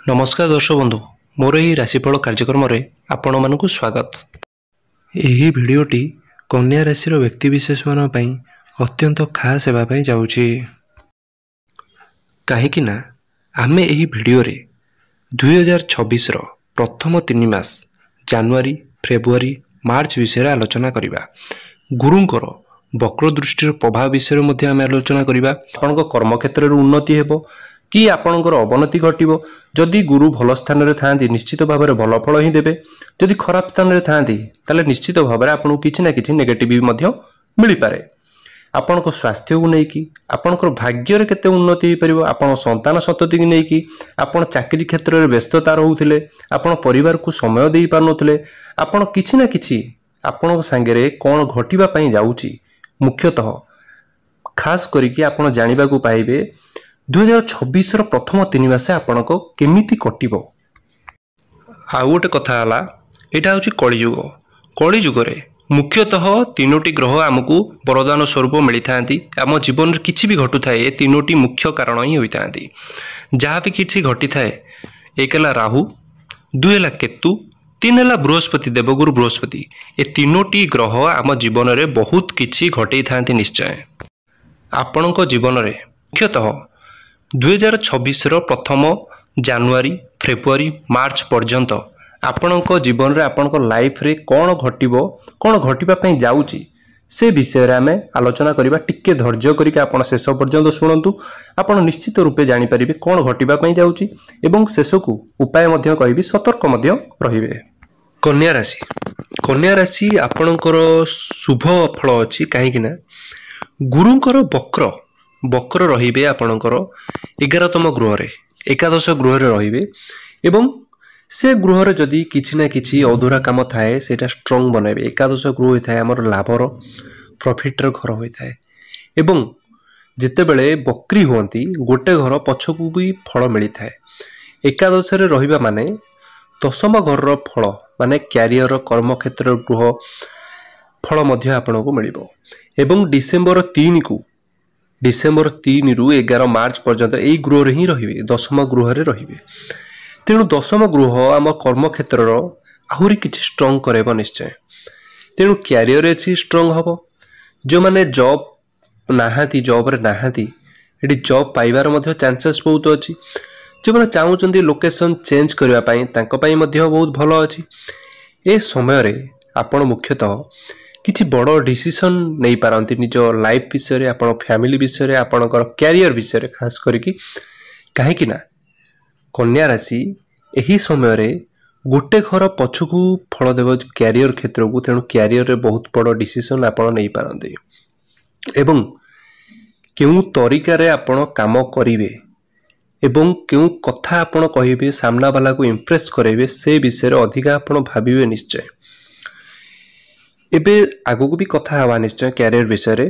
नमस्कार दर्शक बंधु मोर यह राशिफल कार्यक्रम में आपण मानक स्वागत। यही भिडटी कन्या राशि व्यक्तिशेष मान अत्यंत खास होगापी जाऊँगी कहीं आमे यही भिडियो 2026 प्रथम 3 मास जनवरी फेब्रुआरी मार्च विषय आलोचना करवा। गुरुंकर वक्र दृष्टि प्रभाव विषय आम आलोचना करवा। आपण कर्मक्षेत्र उन्नति हेबो कि आपणकर अवनति घटो। जदि गुरु भल स्थान में था निश्चित भाव में भल फल ही देवे। जदि खराब स्थान में था निश्चित भाव में आपको किसी ना कि नेगेटिव मिल पारे। आपण स्वास्थ्य को लेकिन आपणकर भाग्य केते उन्नति हो पार। आप संतान सतति की लेकिन आपड़ चाकरी क्षेत्र में व्यस्तता रोते आपण परिवार को समय दे पारे। आपड़ किसी ना कि आपण सांगे कौन घटवाई जाऊँगी मुख्यतः खास करके आप जानवा पाइबे 2026 प्रथम 3 मास आपण को केमिति कटिबो। आउ गोटे कथा है यहाँ हूँ कलिजुग। कलिजुग मुख्यतः 3टी ग्रह आमको वरदान स्वरूप मिली था। आम जीवन में किसी भी घटू थाए 3टी मुख्य कारण ही होता। जहाँ भी किसी घटी थाए 1 है राहु, 2 है केतु, 3 है बृहस्पति देवगुरु बृहस्पति। ये 3टी ग्रह आम जीवन में बहुत किसी घटे था। निश्चय आपण जीवन में मुख्यतः 2026 प्रथम जनवरी फेब्रुआरी मार्च पर्यंत आपणक जीवन में आपणक लाइफ रे कौन घटिबो कौन घटवाई जाऊँगी से विषय में आम आलोचना करवा। टिके धैर्य करके आप शेष पर्यंत शुणु। आपड़ निश्चित रूपे जानीपर कौन घटवाई जाऊँगी एवं शेष को उपाय कहि सतर्क रे। कन्या राशि कन्या राशि आपणकर शुभ फल अच्छी कहीं गुरुंकर वक्र वक्र रे आपणकर 11तम गृह एकादश गृह रे एवं से गृह जदि किसी ना कि अधूरा कम थाए से स्ट्रंग बनइबे। एकादश गृह होता है आमर लाभर प्रॉफिटर घर होता है एवं जिते बड़े बक्री हुंती गोटे घर पछकू भी फल मिलता है। एकादश रहिबा माने दशम घर फल माने क्यारियर कर्मक्षेत्र गृह फल मध्य आपन को मिलिबो। एवं डिसेम्बर 3 रु 11 मार्च पर्यंत यही गृह ही रहिबे दशम गृह रे रहिबे। तेणु दशम गृह आम कर्मक्षेत्र आहुरी किछि स्ट्रंग करेबो निश्चय। तेणु क्यारियर अच्छी स्ट्रंग हम जो मैंने जॉब नाहांती जॉब रे नाहांती ये जॉब पाइबार मध्य चांसेस बहुत अच्छी। जो मैंने चाहूँगी लोकेशन चेंज करने बहुत भल अच्छी। ए समय रे आपण मुख्यतः किसी बड़ डिसीजन नहीं पारती निज लाइफ विषय आप फैमिली विषय आपणकर कैरियर विषय खास करके कहीं कन्या राशि यही समय रे गोटे घर पछकू फल देव कैरियर क्षेत्र को। तेणु कैरियर रे बहुत बड़ डिसीजन आप नहीं पारती एवं क्यों तरीका आपण काम करेंगे एवं क्यों कथा आपण कहे सामना वाला को इम्प्रेस करेंगे से विषय अधिका आप भावे निश्चय। एबे आगो को भी कथा हवा निश्चय कैरियर विषय रे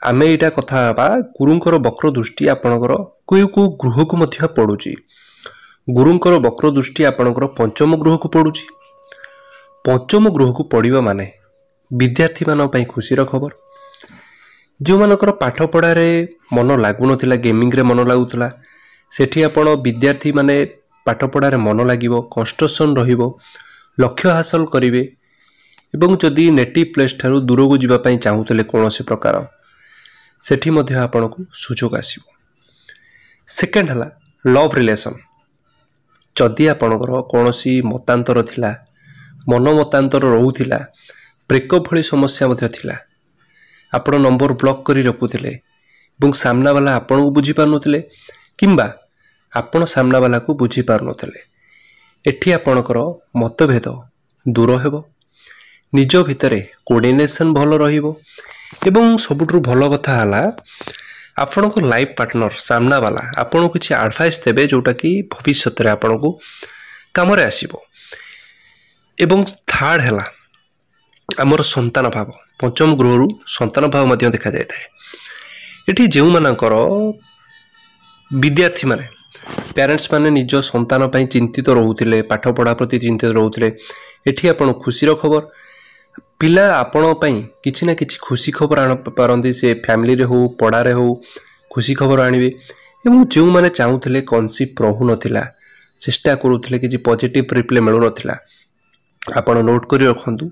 आम यहाँ कथा हवा। गुरुंकर वक्र दृष्टि आपणकर को गृह को मध्य पड़ुची। गुरुंकर वक्र दृष्टि आपणकर पंचम गृह को पड़ुची। पंचम गृह को पड़िबा माने विद्यार्थी मान पई खुशीर खबर। जो मानकर पाठ पढ़ारे मन लागु नथिला गेमिंग रे मन लागुतला सेठी आपण विद्यार्थी माने पाठ पढ़ारे मन लागिवो कंस्ट्रक्शन रहिबो लक्ष्य हासिल करिवे। एवं जदि नेटिव प्लेस ठारू दूर को जीवाई चाहूले कौन से प्रकार सेठी मध्य आपन को सुजोग आसीबो। सेकेंड है लव रिलेशन। जदि आपणकर कौन सी मतांतर थिला मन मतांतर रोला ब्रेकअप भली समस्या मध्य थिला आपण नंबर ब्लॉक करी रखुले और सामना वाला आपण को बुझी पार नथिले किंबा आपण सामना वाला को बुझी पार नथिले। एठी आपणकर मतभेद दूर हेबो। निज भितरे कोऑर्डिनेशन भल रहिबो एवं सबुठु भल कथा हला आपण को लाइफ पार्टनर सामना वाला आपण को किछि एडवाइस देबे जोटा कि भविष्य रे आपण को काम रे आसीबो। एवं थर्ड हला हमर संतान भाव पंचम गृह रु संतान भाव मध्य देखा जाय थाए। एठी जेउ मानकर विद्यार्थी माने पेरेंट्स माने निज संतान पई चिंतित रहउथिले पाठ पढ़ा प्रति चिंतित रहउथिले एठी आपण खुशीर खबर। पिला आपण पई किछि ना किछि खुशी खबर आन पारंती से फैमिली रे हो पढ़ारे हो खुशी खबर आनिबे। एवं जो माने चाहूथिले कन्सीव रहु नथिला चेष्टा करूथिले कि पॉजिटिव रिप्ले मिलु नथिला आपण नोट करी रखंतु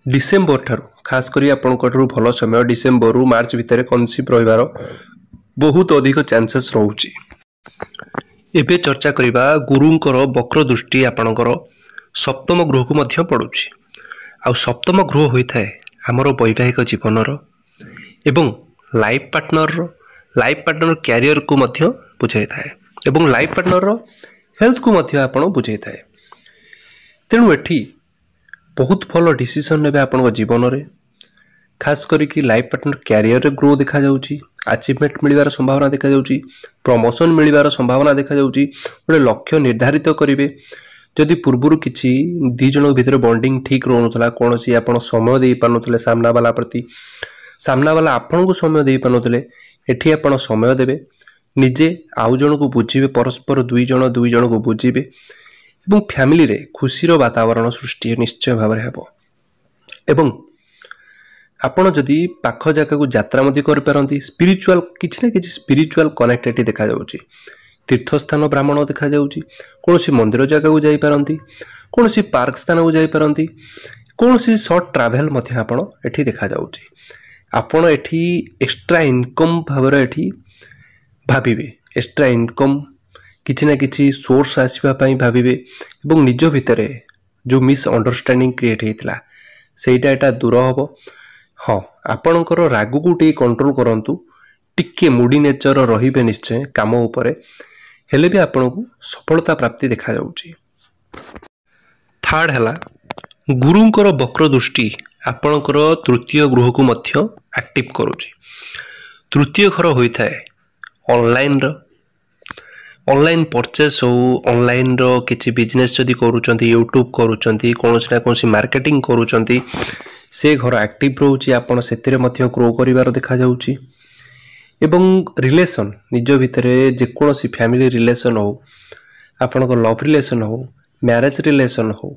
डिसेंबर ठारू खास करी आपनकर भलो समय डिसेंबर रु मार्च भितर कन्सीव रहिबार बहुत अधिक चांसेस रहउची। एबे चर्चा करिबा गुरुंकर वक्र दृष्टि आपनकर सप्तम गृह को मध्य पडुची आ सप्तम गृह होई थाए हमर वैवाहिक जीवनर एवं लाइफ पार्टनर कैरियर को मध्य बुझाई थाए एवं लाइफ पार्टनर हेल्थ को मध्य आपण बुझाई थाए। तेणु एठी बहुत भल डिसीजन नेबे आपण जीवन रे खास करी लाइफ पार्टनर कैरियर रे ग्रो देखा जाउची अचीवमेंट मिलिबार संभावना देखा जाउची प्रमोशन मिलिबार संभावना देखा जाउची गोटे लक्ष्य निर्धारित करिवे जदि पूर्वरु किछि दी जन भितर बॉन्डिंग ठीक रहउतला कोनोसी आपण समय देई पानुतले सामना वाला प्रति सामना वाला आपण को समय देई पानुतले एठी आपण समय देबे निजे आउ जन को बुझिबे परस्पर दुई जन को बुझिबे एवं फैमिली रे खुशीर वातावरण सृष्टि निश्चय भाव हेबो एवं आपण जदि पाख जगह को यात्रा मध्य कर पारंती स्पिरिचुअल किछि ना किछि स्पिरिचुअल कनेक्टिविटी देखा जाउची तीर्थस्थान ब्राह्मण देखा जाउची कोनोसी मंदिर जगह को जाई पारंती कोनोसी पार्क स्थान को जाई पारंती कोनोसी शॉर्ट ट्रैवल मध्य आपण एठी देखा जाउची आपण एठी एक्स्ट्रा इनकम भाबरे एठी भाबिबे एक्स्ट्रा इनकम किछि ना किछि सोर्स आसीबा पई भाबिबे एवं निज भितरे जो मिस अंडरस्टैंडिंग क्रिएट हेतला सेटा एटा दूर हबो। हाँ आपणकर राग को टे कंट्रोल करंतु टिके मूडी नेचर रहिबे निश्चय काम उपरे हेले भी आपन को सफलता प्राप्ति देखा जाउची। थर्ड हला गुरुंकर वक्र दृष्टि आपणकर तृतीय गृह को मध्य एक्टिव करूची। तृतीय घर होई थाए ऑनलाइन परचेस हो ऑनलाइन रो किछि बिजनेस जदी करूचंती यूट्यूब करूचंती कोनोसी ना कोनोसी मार्केटिंग करूचंती से घर एक्टिव रोची आपण सेतिरे मध्य ग्रो करिवार देखा जाउची एवं रिलेशन निज भितरे जे कोनोसी फैमिली रिलेशन हो आपनको लव रिलेशन हो मैरिज रिलेशन हो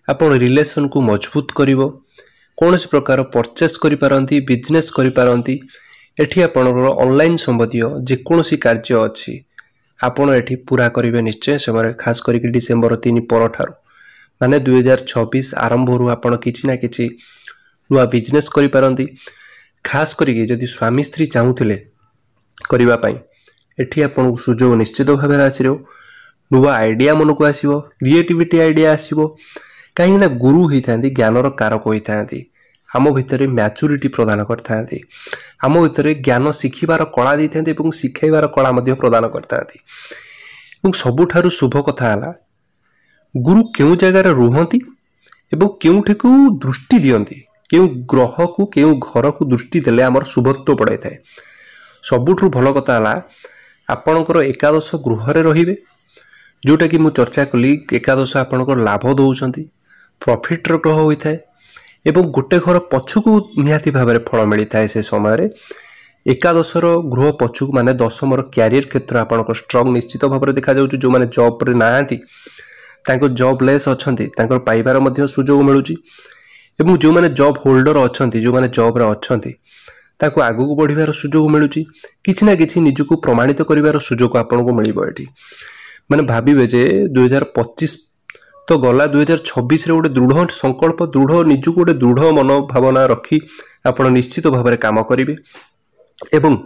आपण रिलेशन को मजबूत करिवो कोनोसी प्रकार परचेस करि पारंती बिजनेस करि पारंती एठी आपणकर ऑनलाइन संबंधी जे कोनोसी कार्य अछि आपण एठी पूरा करिवे निश्चय समय खास करी डिसेंबर 3 पर ठारू माने 2026 आरंभ रु आपण किछि ना किछि नुआ बिजनेस करि पारंती खास करी जदि स्वामी स्त्री चाहूथिले करिवा पई एठी आपण सुजोग निश्चित भाबे आसीरो नुआ आइडिया मन को आसीबो क्रिएटिविटी आइडिया आसीबो कहीं ना गुरु होइथांती ज्ञानर कारक होइथांती आम भितर मैच्योरिटी प्रदान करथांती आम भितर ज्ञान शिखिबार कला दैथांती एवं शिखाइबार कला मध्य प्रदान करथांती एवं सबुठारु शुभ कथा हला गुरु केउ जगह रे रुहंती एवं केउठी को दृष्टि दियंती केउ ग्रह को केउ घर को दृष्टि देले हमर शुभत्व पड़ाई थाए सबुठु भल कथा हला आपणकर एकादश गृह रे रहिबे जोटा कि मु चर्चा कली एकादश आपणकर लाभ दउछंती प्रॉफिट रो ग्रह होई थाए एवं गोटे घर पछुकू निहाती भाबरे फल मिली थाए से समय रे एकादशर गृह पछुकू माने दशमर कैरियर क्षेत्र आपणकर स्ट्रांग निश्चित भाबरे देखा जाउची जो माने जॉब रे नाहांती तांको जॉब लेस अछंती तांकर पाइबार मध्य सुजोग मिलुची एवं जो माने जॉब होल्डर अछंती जो माने जॉब रे अछंती ताको आगु को बढ़िबार सुजोग मिलुची किछि ना किछि निजको प्रमाणित करिवार सुजोग आपन को मिलिबो एठी माने भाबिबे जे 2025 तो गला 2026 रे गोटे दृढ़ संकल्प दृढ़ निजको गोटे दृढ़ मनोभावना रखी आपण निश्चित भाव में काम करिवे एवं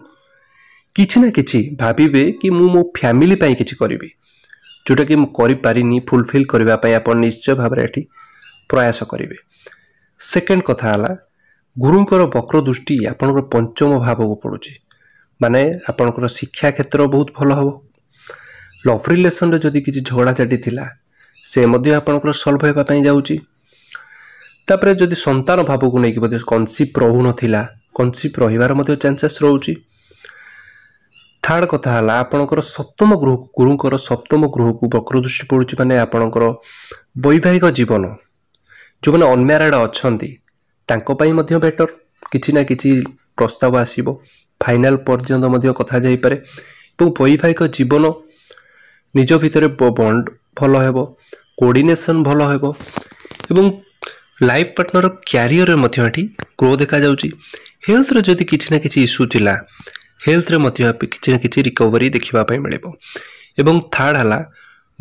किछि ना किछि भाबिबे कि मु मो फैमिली पई किछि करिवे जोटा कि मु करि पारिनी फुलफिल करबा पई आपण निश्चय भाव में एठी प्रयास करिवे। सेकंड कथा हला गुरुंकर वक्र दृष्टि आपनकर पंचम भाव को पड़ुची माने आपनकर शिक्षा क्षेत्र बहुत भल हबो लव रिलेशन रे जदी किछि झगड़ा चाटी थिला से मध्य आपनकर सॉल्व हेबा पई जाउची तापरे जदी संतान भाव को नै कि बदे कन्सीप रहु नथिला कन्सीप रहिबार मध्य चांसेस रहउची। थर्ड कथा हला आपनकर सप्तम गृह गुरुंकर सप्तम गृह को वक्र दृष्टि पड़ुची माने आपनकर वैवाहिक जीवन जो माने अनमैरिड अछंती तांको पई मध्य बेटर किछि ना किछि प्रस्ताव आसीबो फाइनल पर्यंत मध्य कथा जाई पारे एवं वैवाहिक जीवन निज भितरे बॉन्ड भल हेबो कोऑर्डिनेशन भल हेबो एवं लाइफ पार्टनर कैरियर रे मध्य एठी ग्रो देखा जाउची। हेल्थ रे जदी किछि ना किछि इशू थिला हेल्थ रे मध्य किछि ना किछि रिकवरी देखिबा पई मिलेबो एवं थर्ड हला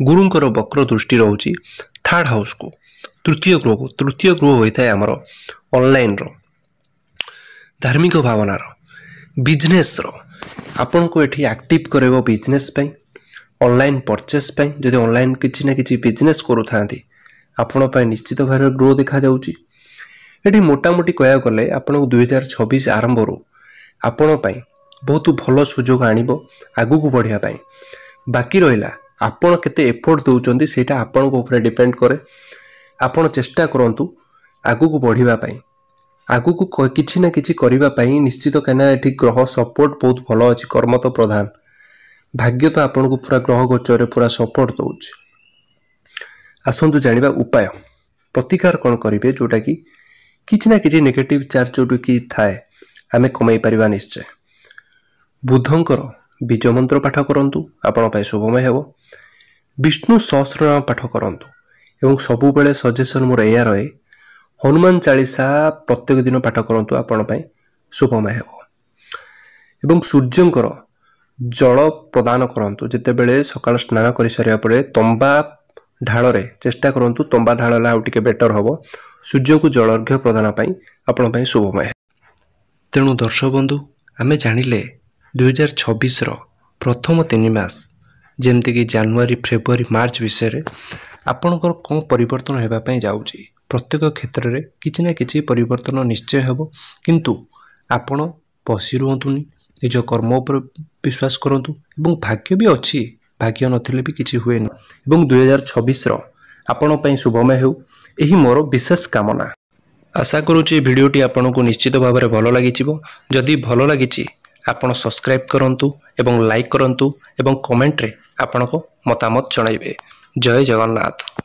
गुरुंकर वक्र दृष्टि रोचे थर्ड हाउस को तृतीय गृह होता है आमर ऑनलाइन रो धार्मिक भावनार बिजनेस रो आपन को एठी एक्टिव करेबो बिजनेस पई ऑनलाइन परचेस पई जदि ऑनलाइन किछि ना किछि बिजनेस करू थांती आपण पई निश्चित भाव ग्रो देखा जाउची। एठी मोटा मोटी कहया गले आपण 2026 आरंभ रो आपण पई बहुत भलो सुजोग आनिबो आगु को बढ़िया पई। बाकी रहिला आपण केते एफर्ट दउचंदी सेटा आपण को ऊपर डिपेंड करे। आपण चेष्टा करंतु आगु को बढ़िबा पई आगु को किछि ना किछि करिबा पई निश्चित कना एठी ग्रह सपोर्ट बहुत भलो अछि कर्म तो प्रधान भाग्य तो आपण को पूरा ग्रह गोचर पूरा सपोर्ट दउछ। आसंतु जानिबा उपाय प्रतिकार कोन करिवे जोटा कि किछि ना किछि नेगेटिव चार्ज जोटु कि थाए आमे कमाई परिबा निश्चय। बुधंकर बीज मंत्र पाठ करंतु आपण पय शुभमय हेबो। विष्णु सहस्रनाम पाठ करंतु एवं सबु बेले सजेशन मोर एया रहे हनुमान चालीसा प्रत्येक दिन पाठ करंतु आपण पय शुभमय हेबो। एवं सूर्यंकर जल प्रदान करंतु जेते बेले सकाळ स्नान करि सारिया परे तंबा ढाल रे चेष्टा करंतु तंबा ढाल ला आउटिके बेटर हबो। सूर्य को जल अर्घ्य प्रदान पई आपण पय शुभमय। तेणु दर्शक बंधु आमे जानिले 2026 रो प्रथम 3 मास जेमति कि जनवरी फेब्रुआरी मार्च विषय रे आपनकर कोन परिवर्तन हेबा पई जाउची। प्रत्येक क्षेत्र रे किछि ना किछि परिवर्तन निश्चय हेबो किंतु आपण बसी रुहंतुनी निज कर्म उपर विश्वास करंतु एवं भाग्य भी अछि भाग्य नथिले भी किछि हुए न एवं 2026 रो आपण पई शुभमय हेउ एही मोर विशेष कामना। आशा करूची वीडियोटी आपनको निश्चित भाव में भल लगी जदि भल लगी आपण सब्सक्राइब करंतु एवं लाइक करंतु एवं कमेंट रे आपनको मतामत जणाइबे। जय जगन्नाथ।